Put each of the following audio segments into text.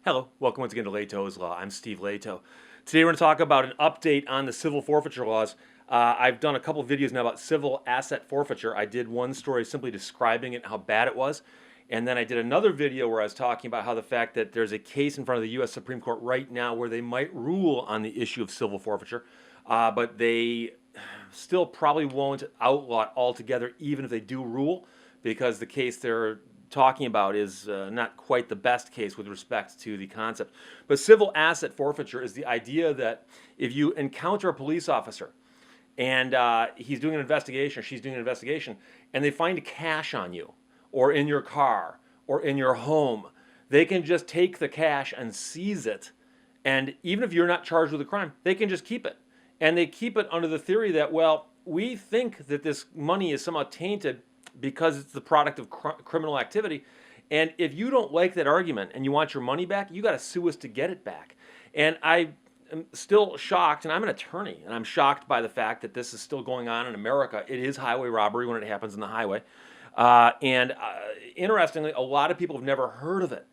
Hello, welcome once again to Lehto's Law. I'm Steve Lehto. Today we're going to talk about an update on the civil forfeiture laws. I've done a couple videos now about civil asset forfeiture. I did one story simply describing it and how bad it was. And then I did another video where I was talking about how the fact that there's a case in front of the U.S. Supreme Court right now where they might rule on the issue of civil forfeiture, but they still probably won't outlaw it altogether, even if they do rule, because the case they're talking about is not quite the best case with respect to the concept. But civil asset forfeiture is the idea that if you encounter a police officer and he's doing an investigation or she's doing an investigation and they find cash on you or in your car or in your home, they can just take the cash and seize it. And even if you're not charged with a crime, they can just keep it. And they keep it under the theory that, well, we think that this money is somehow tainted because it's the product of criminal activity. And if you don't like that argument and you want your money back, you got to sue us to get it back. And I am still shocked, and I'm an attorney, and I'm shocked by the fact that this is still going on in America. It is highway robbery when it happens in the highway. Interestingly, a lot of people have never heard of it.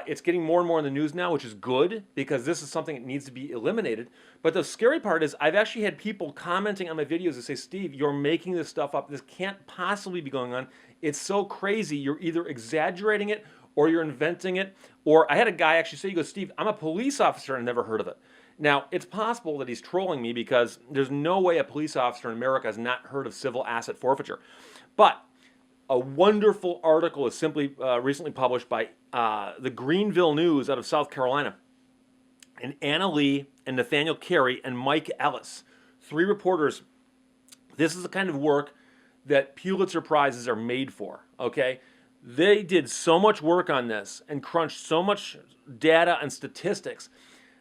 It's getting more and more in the news now, which is good because this is something that needs to be eliminated. But the scary part is I've actually had people commenting on my videos that say, Steve, you're making this stuff up. This can't possibly be going on. It's so crazy. You're either exaggerating it or you're inventing it. Or I had a guy actually say, he goes, Steve, I'm a police officer and I've never heard of it. Now, it's possible that he's trolling me because there's no way a police officer in America has not heard of civil asset forfeiture. But a wonderful article is simply recently published by the Greenville News out of South Carolina. And Anna Lee and Nathaniel Carey and Mike Ellis, three reporters. This is the kind of work that Pulitzer Prizes are made for, okay? They did so much work on this and crunched so much data and statistics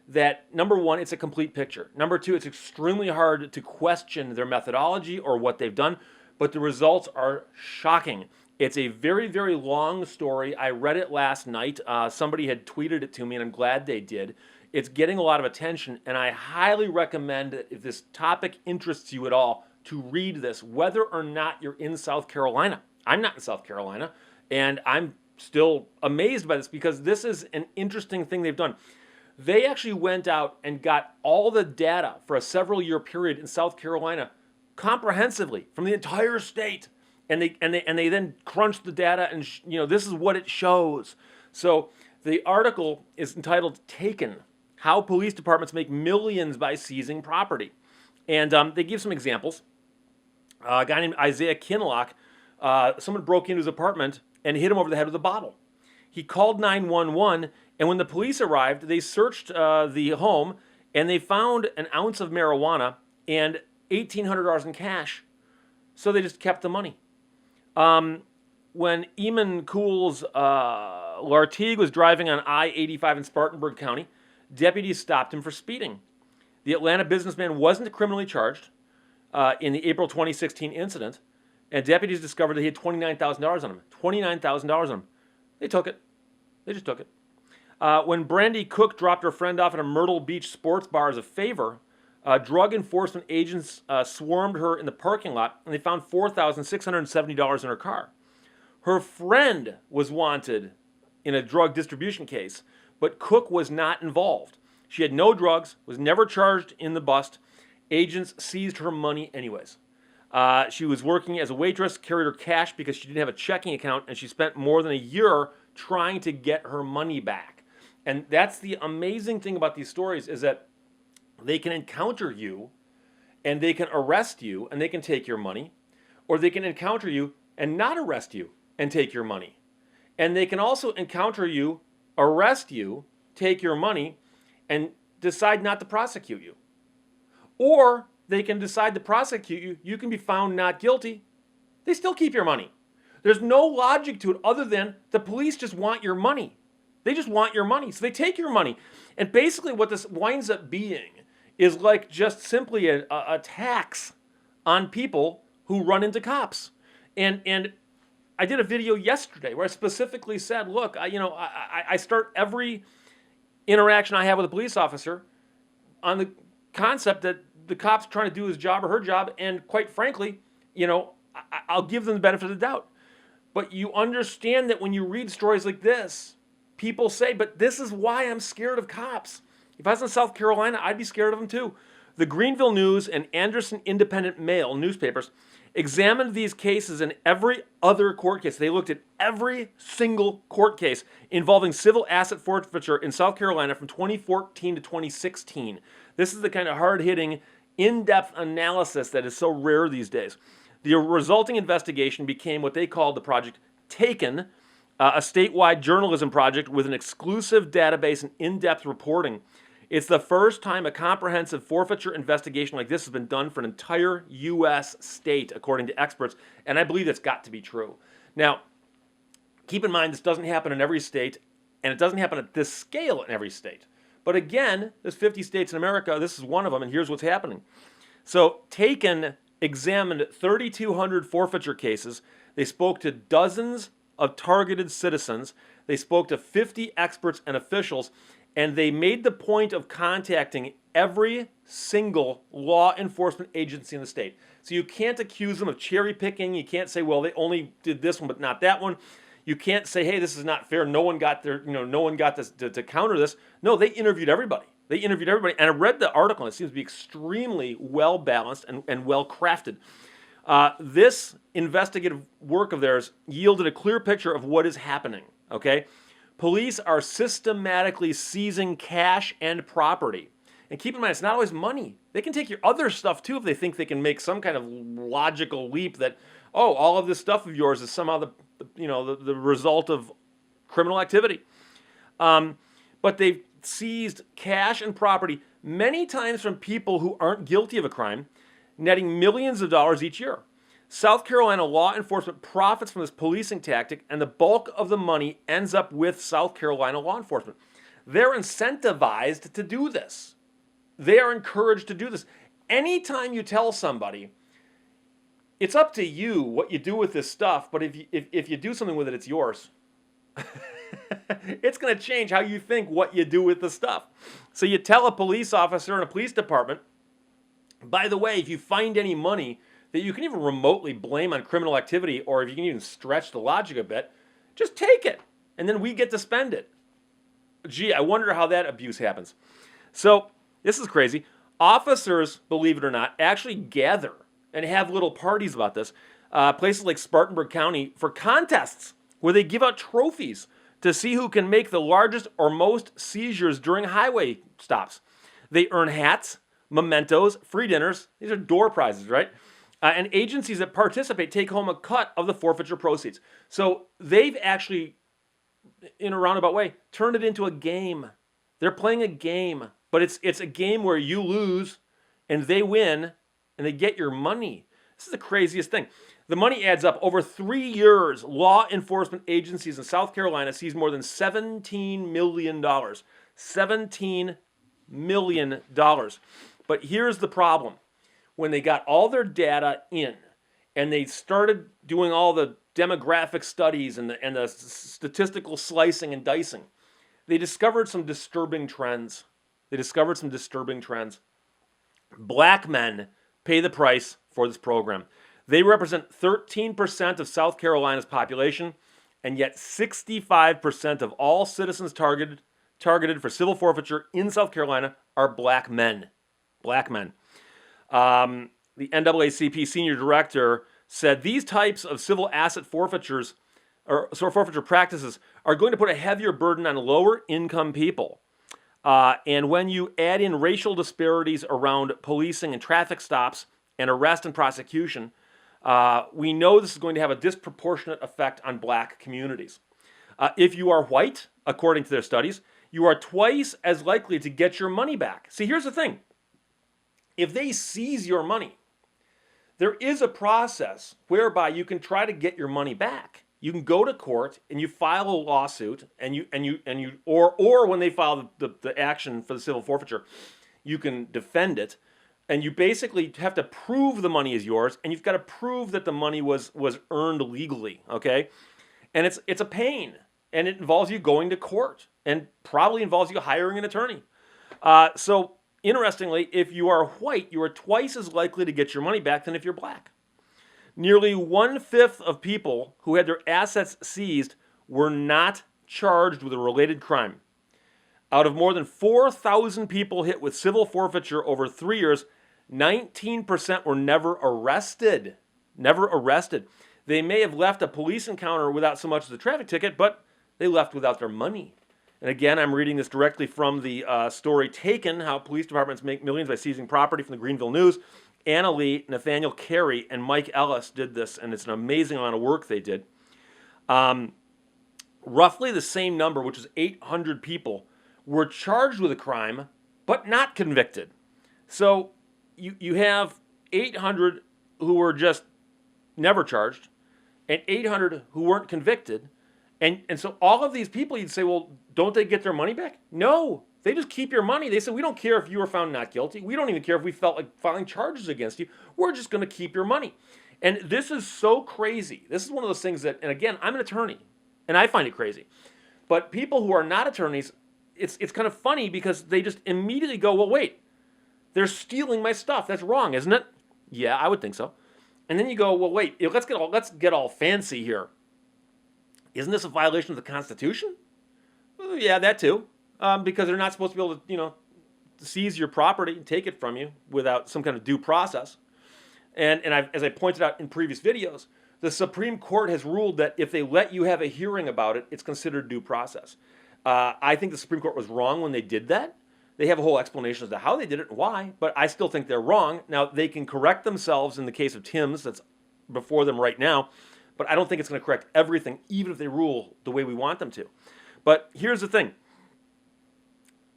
that, number one, it's a complete picture. Number two, it's extremely hard to question their methodology or what they've done, but the results are shocking. It's a very, very long story. I read it last night. Somebody had tweeted it to me, and I'm glad they did. It's getting a lot of attention, and I highly recommend that if this topic interests you at all, to read this, whether or not you're in South Carolina. I'm not in South Carolina, and I'm still amazed by this because this is an interesting thing they've done. They actually went out and got all the data for a several-year period in South Carolina comprehensively from the entire state, and they then crunched the data, and this is what it shows. So the article is entitled "Taken: How Police Departments Make Millions by Seizing Property," and they give some examples. A guy named Isaiah Kinlock, someone broke into his apartment and hit him over the head with a bottle. He called 911, and when the police arrived, they searched the home and they found an ounce of marijuana and $1,800 in cash. So they just kept the money. When Eamon Cools Lartigue was driving on I-85 in Spartanburg County, deputies stopped him for speeding. The Atlanta businessman wasn't criminally charged in the April 2016 incident, and deputies discovered that he had $29,000 on him. $29,000 on him. They took it. They just took it. When Brandy Cook dropped her friend off at a Myrtle Beach sports bar as a favor, drug enforcement agents swarmed her in the parking lot, and they found $4,670 in her car. Her friend was wanted in a drug distribution case, but Cook was not involved. She had no drugs, was never charged in the bust. Agents seized her money anyways. She was working as a waitress, carried her cash because she didn't have a checking account, and she spent more than a year trying to get her money back. And that's the amazing thing about these stories is that they can encounter you and they can arrest you and they can take your money, or they can encounter you and not arrest you and take your money. And they can also encounter you, arrest you, take your money, and decide not to prosecute you. Or they can decide to prosecute you, you can be found not guilty, they still keep your money. There's no logic to it other than the police just want your money. They just want your money, so they take your money. And basically what this winds up being is like just simply a tax on people who run into cops. And I did a video yesterday where I specifically said, look, I start every interaction I have with a police officer on the concept that the cop's trying to do his job or her job, and quite frankly, I'll give them the benefit of the doubt. But you understand that when you read stories like this, people say, but this is why I'm scared of cops. If I was in South Carolina, I'd be scared of them too. The Greenville News and Anderson Independent Mail newspapers examined these cases and every other court case. They looked at every single court case involving civil asset forfeiture in South Carolina from 2014 to 2016. This is the kind of hard-hitting, in-depth analysis that is so rare these days. The resulting investigation became what they called the Project Taken, a statewide journalism project with an exclusive database and in-depth reporting. It's the first time a comprehensive forfeiture investigation like this has been done for an entire U.S. state, according to experts, and I believe that's got to be true. Now, keep in mind, this doesn't happen in every state, and it doesn't happen at this scale in every state. But again, there's 50 states in America. This is one of them, and here's what's happening. So, Taken examined 3,200 forfeiture cases. They spoke to dozens of targeted citizens. They spoke to 50 experts and officials, and they made the point of contacting every single law enforcement agency in the state. So you can't accuse them of cherry picking. You can't say, well, they only did this one but not that one. You can't say, hey, this is not fair. No one got this to counter this. No, they interviewed everybody. And I read the article, and it seems to be extremely well balanced and well crafted. This investigative work of theirs yielded a clear picture of what is happening. Okay. Police are systematically seizing cash and property. And keep in mind, it's not always money. They can take your other stuff too if they think they can make some kind of logical leap that, oh, all of this stuff of yours is somehow the result of criminal activity. But they've seized cash and property many times from people who aren't guilty of a crime, netting millions of dollars each year. South Carolina law enforcement profits from this policing tactic, and the bulk of the money ends up with South Carolina law enforcement. They're incentivized to do this. They are encouraged to do this. Anytime you tell somebody, it's up to you what you do with this stuff, but if you do something with it, it's yours. It's going to change how you think what you do with the stuff. So you tell a police officer in a police department, by the way, if you find any money that you can even remotely blame on criminal activity, or if you can even stretch the logic a bit, just take it, and then we get to spend it. Gee, I wonder how that abuse happens. So, this is crazy. Officers, believe it or not, actually gather and have little parties about this. Places like Spartanburg County for contests where they give out trophies to see who can make the largest or most seizures during highway stops. They earn hats, mementos, free dinners. These are door prizes, right? And agencies that participate take home a cut of the forfeiture proceeds. So they've actually, in a roundabout way, turned it into a game. They're playing a game, but it's a game where you lose and they win and they get your money. This is the craziest thing. The money adds up. Over 3 years, law enforcement agencies in South Carolina seized more than $17 million. $17 million. But here's the problem. When they got all their data in and they started doing all the demographic studies and the statistical slicing and dicing, they discovered some disturbing trends. Black men pay the price for this program. They represent 13% of South Carolina's population, and yet 65% of all citizens targeted for civil forfeiture in South Carolina are black men. Black men. The NAACP senior director said these types of civil asset forfeitures or forfeiture practices are going to put a heavier burden on lower income people. And when you add in racial disparities around policing and traffic stops and arrest and prosecution, we know this is going to have a disproportionate effect on black communities. If you are white, according to their studies, you are twice as likely to get your money back. See, here's the thing. If they seize your money, there is a process whereby you can try to get your money back. You can go to court and you file a lawsuit, or when they file the action for the civil forfeiture, you can defend it, and you basically have to prove the money is yours, and you've got to prove that the money was earned legally. Okay, and it's a pain, and it involves you going to court, and probably involves you hiring an attorney. So. Interestingly, if you are white, you are twice as likely to get your money back than if you're black. Nearly 1/5 of people who had their assets seized were not charged with a related crime. Out of more than 4,000 people hit with civil forfeiture over 3 years, 19% were never arrested. Never arrested. They may have left a police encounter without so much as a traffic ticket, but they left without their money. And again, I'm reading this directly from the story Taken, How Police Departments Make Millions by Seizing Property, from the Greenville News. Anna Lee, Nathaniel Carey, and Mike Ellis did this, and it's an amazing amount of work they did. Roughly the same number, which is 800 people, were charged with a crime, but not convicted. So you have 800 who were just never charged, and 800 who weren't convicted. And so all of these people, you'd say, well, don't they get their money back? No, they just keep your money. They said, we don't care if you were found not guilty. We don't even care if we felt like filing charges against you. We're just going to keep your money. And this is so crazy. This is one of those things that, and again, I'm an attorney, and I find it crazy. But people who are not attorneys, it's kind of funny because they just immediately go, well, wait, they're stealing my stuff. That's wrong, isn't it? Yeah, I would think so. And then you go, well, wait, let's get all fancy here. Isn't this a violation of the Constitution? Well, yeah, that too. Because they're not supposed to be able to, seize your property and take it from you without some kind of due process. And as I pointed out in previous videos, the Supreme Court has ruled that if they let you have a hearing about it, it's considered due process. I think the Supreme Court was wrong when they did that. They have a whole explanation as to how they did it and why, but I still think they're wrong. Now, they can correct themselves in the case of Tim's, that's before them right now, but I don't think it's going to correct everything, even if they rule the way we want them to. But here's the thing.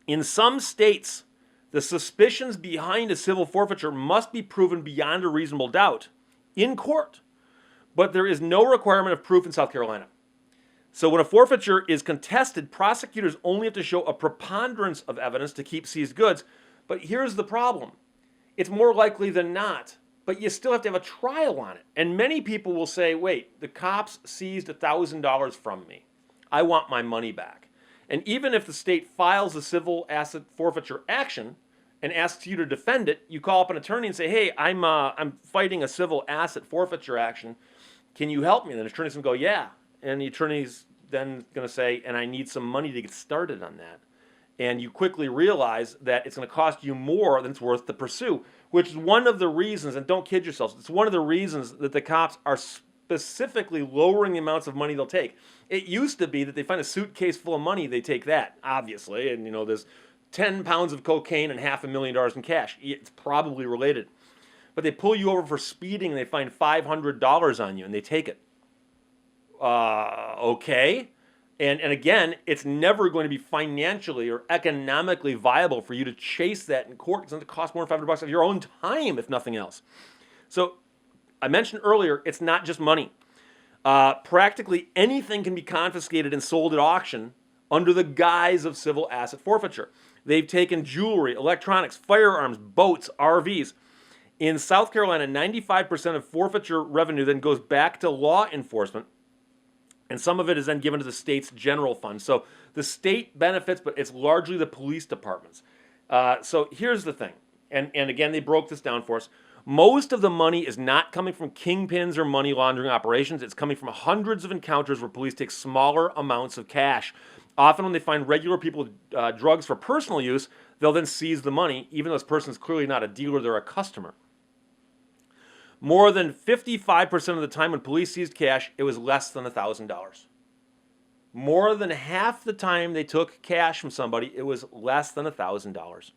In some states, the suspicions behind a civil forfeiture must be proven beyond a reasonable doubt in court, but there is no requirement of proof in South Carolina. So when a forfeiture is contested, prosecutors only have to show a preponderance of evidence to keep seized goods. But here's the problem. It's more likely than not, but you still have to have a trial on it. And many people will say, wait, the cops seized $1,000 from me. I want my money back. And even if the state files a civil asset forfeiture action and asks you to defend it, you call up an attorney and say, hey, I'm fighting a civil asset forfeiture action. Can you help me? And the attorney's going to go, yeah. And the attorney's then going to say, and I need some money to get started on that. And you quickly realize that it's going to cost you more than it's worth to pursue, which is one of the reasons, and don't kid yourselves, it's one of the reasons that the cops are specifically lowering the amounts of money they'll take. It used to be that they find a suitcase full of money, they take that, obviously, and there's 10 pounds of cocaine and $500,000 in cash. It's probably related. But they pull you over for speeding and they find $500 on you and they take it. Okay. And again, it's never going to be financially or economically viable for you to chase that in court. It's going to cost more than $500 of your own time, if nothing else. So I mentioned earlier, it's not just money. Practically anything can be confiscated and sold at auction under the guise of civil asset forfeiture. They've taken jewelry, electronics, firearms, boats, RVs. In South Carolina, 95% of forfeiture revenue then goes back to law enforcement, and some of it is then given to the state's general fund. So the state benefits, but it's largely the police departments. So here's the thing, and again, they broke this down for us. Most of the money is not coming from kingpins or money laundering operations. It's coming from hundreds of encounters where police take smaller amounts of cash. Often when they find regular people with drugs for personal use, they'll then seize the money, even though this person is clearly not a dealer, they're a customer. More than 55% of the time when police seized cash, it was less than $1,000. More than half the time they took cash from somebody, it was less than $1,000.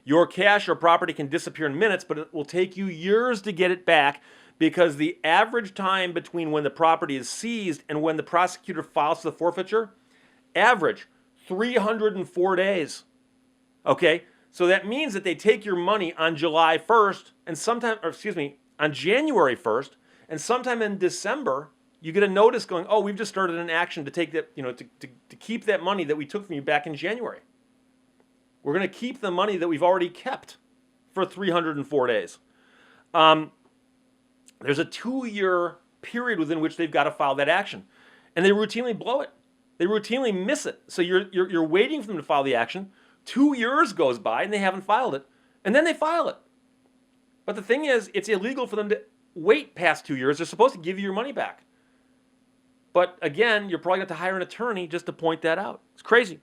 Your cash or property can disappear in minutes, but it will take you years to get it back because the average time between when the property is seized and when the prosecutor files the forfeiture, average 304 days. Okay? So that means that they take your money on July 1st and on January 1st, and sometime in December, you get a notice going, oh, we've just started an action to take that, to keep that money that we took from you back in January. We're going to keep the money that we've already kept for 304 days. There's a 2-year period within which they've got to file that action, and they routinely blow it. They routinely miss it. So you're waiting for them to file the action. 2 years goes by and they haven't filed it, and then they file it. But the thing is, it's illegal for them to wait past 2 years. They're supposed to give you your money back. But again, you're probably going to have to hire an attorney just to point that out. It's crazy.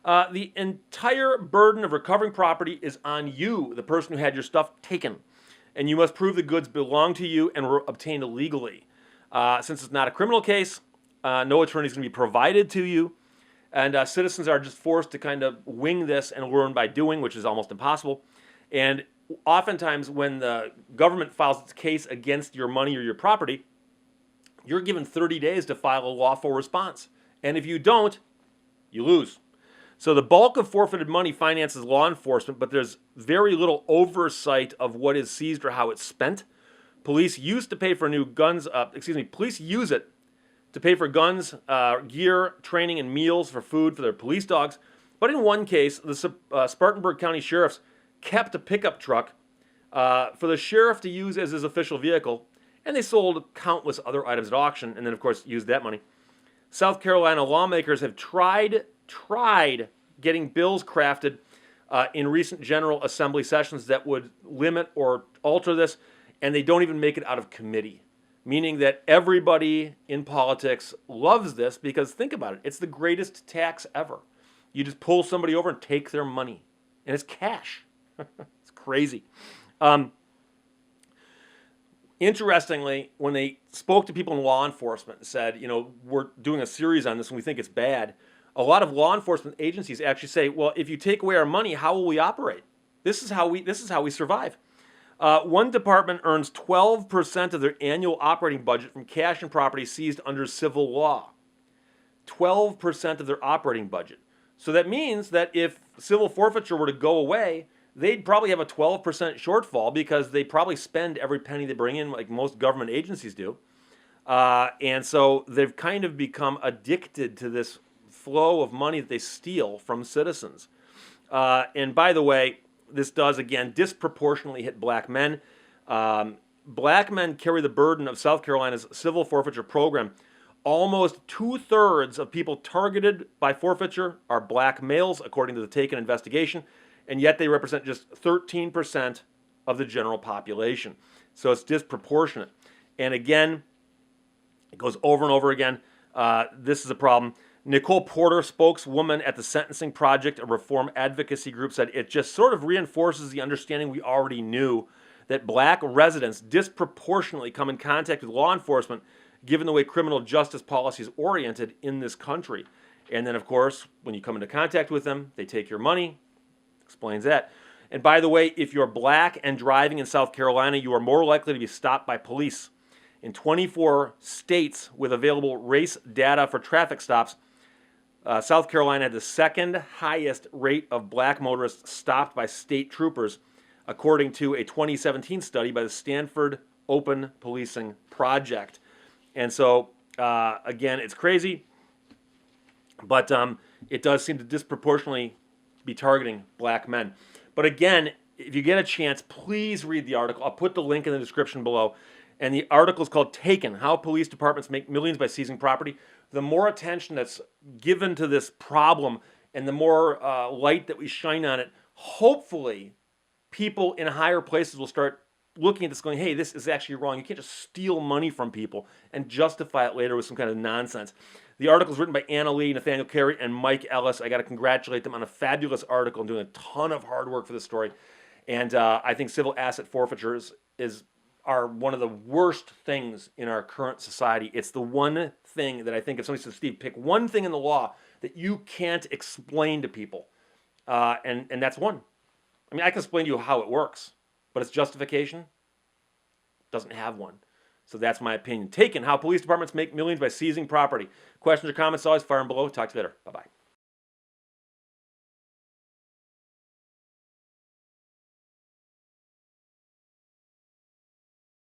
The entire burden of recovering property is on you, the person who had your stuff taken. And you must prove the goods belong to you and were obtained illegally. Since it's not a criminal case, no attorney is going to be provided to you. And citizens are just forced to kind of wing this and learn by doing, which is almost impossible. And oftentimes when the government files its case against your money or your property, you're given 30 days to file a lawful response. And if you don't, you lose. So the bulk of forfeited money finances law enforcement, but there's very little oversight of what is seized or how it's spent. Police used to pay for new guns. Police use it to pay for guns, gear, training, and meals for food for their police dogs. But in one case, the Spartanburg County Sheriff's kept a pickup truck for the sheriff to use as his official vehicle, and they sold countless other items at auction, and then, of course, used that money. South Carolina lawmakers have tried getting bills crafted in recent General Assembly sessions that would limit or alter this, and they don't even make it out of committee, meaning that everybody in politics loves this because, think about it, it's the greatest tax ever. You just pull somebody over and take their money, and it's cash. It's crazy. Interestingly, when they spoke to people in law enforcement and said, we're doing a series on this and we think it's bad, a lot of law enforcement agencies actually say, well, if you take away our money, how will we operate? This is how we survive. One department earns 12% of their annual operating budget from cash and property seized under civil law. 12% of their operating budget. So that means that if civil forfeiture were to go away, they'd probably have a 12% shortfall because they probably spend every penny they bring in like most government agencies do. And so they've kind of become addicted to this flow of money that they steal from citizens. And by the way, this does, again, disproportionately hit black men. Black men carry the burden of South Carolina's civil forfeiture program. Almost 2/3 of people targeted by forfeiture are black males, according to the Taken investigation, and yet they represent just 13% of the general population. So it's disproportionate. And again, it goes over and over again. This is a problem. Nicole Porter, spokeswoman at the Sentencing Project, a reform advocacy group, said it just sort of reinforces the understanding we already knew that black residents disproportionately come in contact with law enforcement given the way criminal justice policy is oriented in this country. And then, of course, when you come into contact with them, they take your money. Explains that. And by the way, if you're black and driving in South Carolina, you are more likely to be stopped by police. In 24 states with available race data for traffic stops, South Carolina had the second highest rate of black motorists stopped by state troopers, according to a 2017 study by the Stanford Open Policing Project. And so, again, it's crazy, but it does seem to disproportionately be targeting black men. But again, if you get a chance, please read the article. I'll put the link in the description below. And the article is called Taken, How Police Departments Make Millions by Seizing Property. The more attention that's given to this problem and the more light that we shine on it, hopefully people in higher places will start looking at this going, hey, this is actually wrong. You can't just steal money from people and justify it later with some kind of nonsense. The article is written by Anna Lee, Nathaniel Carey, and Mike Ellis. I got to congratulate them on a fabulous article and doing a ton of hard work for this story. And I think civil asset forfeitures are one of the worst things in our current society. It's the one thing that I think if somebody says, Steve, pick one thing in the law that you can't explain to people. And that's one. I mean, I can explain to you how it works, but its justification doesn't have one. So that's my opinion. Taken, How Police Departments Make Millions by Seizing Property. Questions or comments, always fire them below. Talk to you later. Bye-bye.